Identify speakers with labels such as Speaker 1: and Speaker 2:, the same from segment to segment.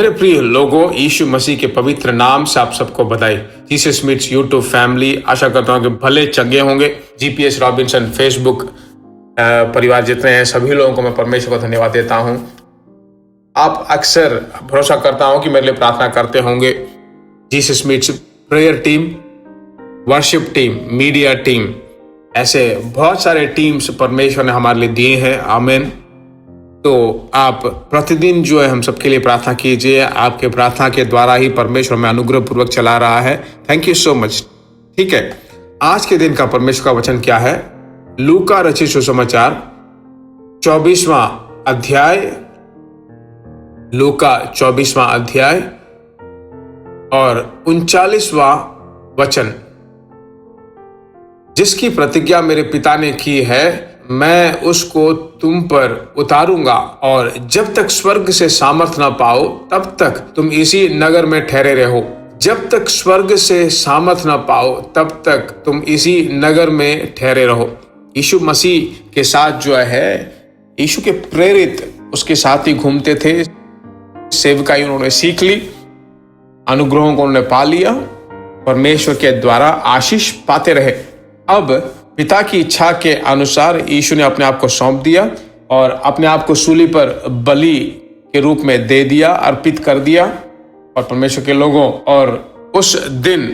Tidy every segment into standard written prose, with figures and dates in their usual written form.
Speaker 1: मेरे प्रिय लोगों, यीशु मसीह के पवित्र नाम से आप सबको बधाई। जीसस मीट्स यूट्यूब फैमिली, आशा करता हूँ कि भले चंगे होंगे। जीपीएस रॉबिन्सन फेसबुक परिवार जितने हैं सभी लोगों को मैं परमेश्वर को धन्यवाद देता हूँ। आप अक्सर भरोसा करता हूँ कि मेरे लिए प्रार्थना करते होंगे। Jesus meets prayer team, worship team, media team, ऐसे बहुत सारे टीम्स परमेश्वर ने हमारे लिए दिए हैं। आमीन। तो आप प्रतिदिन जो है हम सबके लिए प्रार्थना कीजिए। आपके प्रार्थना के द्वारा ही परमेश्वर में अनुग्रह पूर्वक चला रहा है। Thank you so much. ठीक है, आज के दिन का परमेश्वर का वचन क्या है? लूका रचित सुसमाचार 24वां अध्याय, लूका 24वां अध्याय और 39वां वचन। जिसकी प्रतिज्ञा मेरे पिता ने की है, मैं उसको तुम पर उतारूंगा, और जब तक स्वर्ग से सामर्थ ना पाओ तब तक तुम इसी नगर में ठहरे रहो। जब तक स्वर्ग से सामर्थ ना पाओ तब तक तुम इसी नगर में ठहरे रहो। यीशु मसीह के साथ जो है, यीशु के प्रेरित उसके साथ ही घूमते थे। सेवकाई उन्होंने सीख ली, अनुग्रहों को उन्होंने पा लिया, परमेश्वर के द्वारा आशीष पाते रहे। अब पिता की इच्छा के अनुसार यीशु ने अपने आप को सौंप दिया और अपने आप को सूली पर बलि के रूप में दे दिया, अर्पित कर दिया और परमेश्वर के लोगों। और उस दिन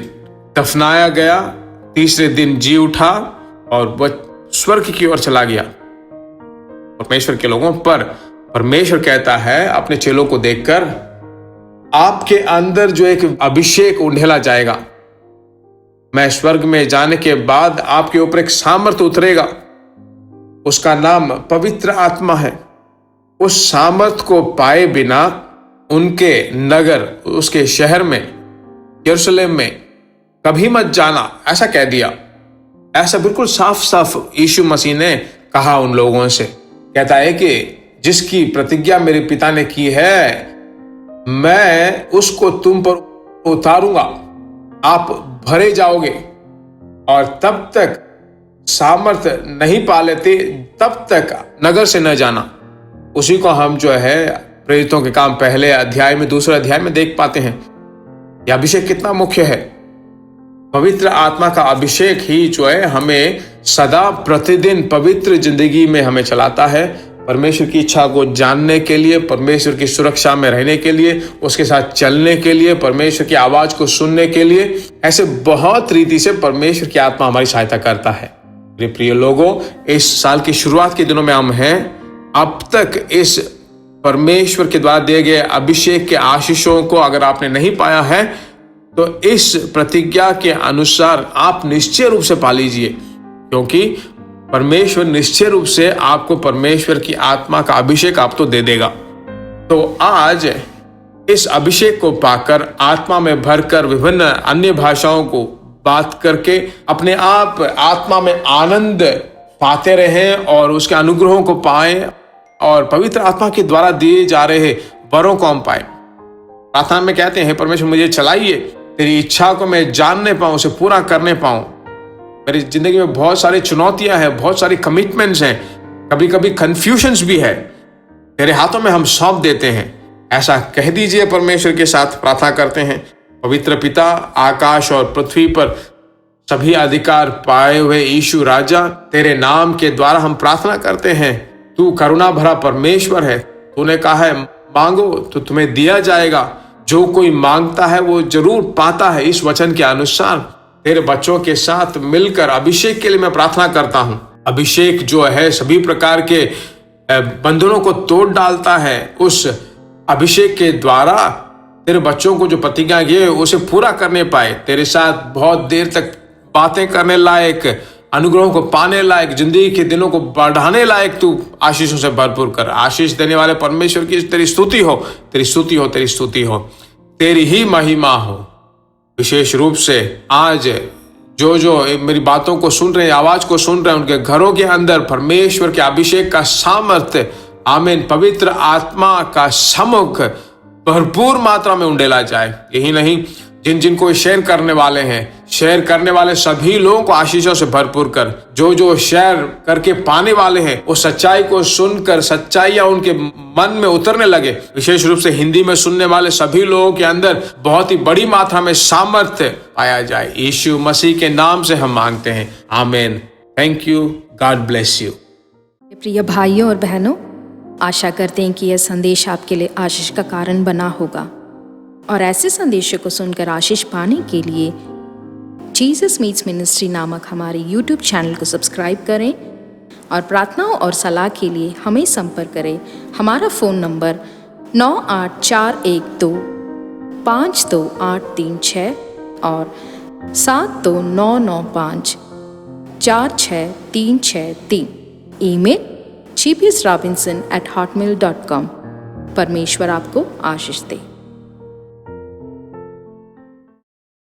Speaker 1: दफनाया गया, तीसरे दिन जी उठा और वह स्वर्ग की ओर चला गया परमेश्वर के लोगों पर। परमेश्वर कहता है अपने चेलों को देखकर, आपके अंदर जो एक अभिषेक उंडेला जाएगा, मैं स्वर्ग में जाने के बाद आपके ऊपर एक सामर्थ उतरेगा, उसका नाम पवित्र आत्मा है। उस सामर्थ को पाए बिना उनके नगर, उसके शहर में, यरूशलेम में कभी मत जाना, ऐसा कह दिया। ऐसा बिल्कुल साफ साफ यीशु मसीह ने कहा उन लोगों से। कहता है कि जिसकी प्रतिज्ञा मेरे पिता ने की है, मैं उसको तुम पर उतारूंगा, आप भरे जाओगे, और तब तक सामर्थ नहीं पा लेते तब तक नगर से न जाना। उसी को हम जो है प्रेरितों के काम पहले अध्याय में, दूसरे अध्याय में देख पाते हैं। यह अभिषेक कितना मुख्य है। पवित्र आत्मा का अभिषेक ही जो है हमें सदा प्रतिदिन पवित्र जिंदगी में हमें चलाता है, परमेश्वर की इच्छा को जानने के लिए, परमेश्वर की सुरक्षा में रहने के लिए, उसके साथ चलने के लिए, परमेश्वर की आवाज को सुनने के लिए। ऐसे बहुत रीति से परमेश्वर की आत्मा हमारी सहायता करता है। मेरे प्रिय लोगों, इस साल की शुरुआत के दिनों में हम हैं। अब तक इस परमेश्वर के द्वारा दिए गए अभिषेक के आशीषों को अगर आपने नहीं पाया है, तो इस प्रतिज्ञा के अनुसार आप निश्चय रूप से पा लीजिए, क्योंकि परमेश्वर निश्चय रूप से आपको परमेश्वर की आत्मा का अभिषेक आप तो दे देगा। तो आज इस अभिषेक को पाकर, आत्मा में भरकर, विभिन्न अन्य भाषाओं को बात करके अपने आप आत्मा में आनंद पाते रहें और उसके अनुग्रहों को पाएं और पवित्र आत्मा के द्वारा दिए जा रहे वरों को हम पाएं। प्रार्थना में कहते हैं, परमेश्वर मुझे चलाइए, तेरी इच्छा को मैं जानने पाऊं, उसे पूरा करने पाऊं। मेरी जिंदगी में बहुत सारी चुनौतियां हैं, बहुत सारी कमिटमेंट्स हैं, कभी कभी कंफ्यूजन्स भी है, तेरे हाथों में हम सौंप देते हैं। ऐसा कह दीजिए, परमेश्वर के साथ प्रार्थना करते हैं। पवित्र पिता, आकाश और पृथ्वी पर सभी अधिकार पाए हुए यीशु राजा, तेरे नाम के द्वारा हम प्रार्थना करते हैं। तू करुणा भरा परमेश्वर है। तूने कहा है, मांगो तो तुम्हें दिया जाएगा, जो कोई मांगता है वो जरूर पाता है। इस वचन के अनुसार तेरे बच्चों के साथ मिलकर अभिषेक के लिए मैं प्रार्थना करता हूं। अभिषेक जो है सभी प्रकार के बंधनों को तोड़ डालता है। उस अभिषेक के द्वारा तेरे बच्चों को जो प्रतिज्ञा की है उसे पूरा करने पाए, तेरे साथ बहुत देर तक बातें करने लायक, अनुग्रहों को पाने लायक, जिंदगी के दिनों को बढ़ाने लायक तू आशीषों से भरपूर कर। आशीष देने वाले परमेश्वर की तेरी स्तुति हो, तेरी स्तुति हो, तेरी स्तुति हो, तेरी ही महिमा हो। विशेष रूप से आज जो मेरी बातों को सुन रहे हैं, आवाज को सुन रहे हैं, उनके घरों के अंदर परमेश्वर के अभिषेक का सामर्थ्य, आमीन, पवित्र आत्मा का समुख भरपूर मात्रा में उंडेला जाए। यही नहीं, जिनको शेयर करने वाले हैं, शेयर करने वाले सभी लोगों को आशीषों से भरपूर कर। जो जो शेयर करके पाने वाले हैं वो सच्चाई को सुनकर सच्चाइयां उनके मन में उतरने लगे। विशेष रूप से हिंदी में सुनने वाले सभी लोगों के अंदर बहुत ही बड़ी मात्रा में सामर्थ्य पाया जाए। यीशु मसीह के नाम से हम मांगते हैं, आमीन। Thank you, God bless you.
Speaker 2: प्रिय भाइयों और बहनों, आशा करते हैं कि यह संदेश आपके लिए आशीष का कारण बना होगा और ऐसे संदेशों को सुनकर आशीष पाने के लिए जीसस मीट्स मिनिस्ट्री नामक हमारे YouTube चैनल को सब्सक्राइब करें और प्रार्थनाओं और सलाह के लिए हमें संपर्क करें। हमारा फ़ोन नंबर 9841252836 और 7299546363। Email gbsrobinson@hotmail.com। परमेश्वर आपको आशीष दे।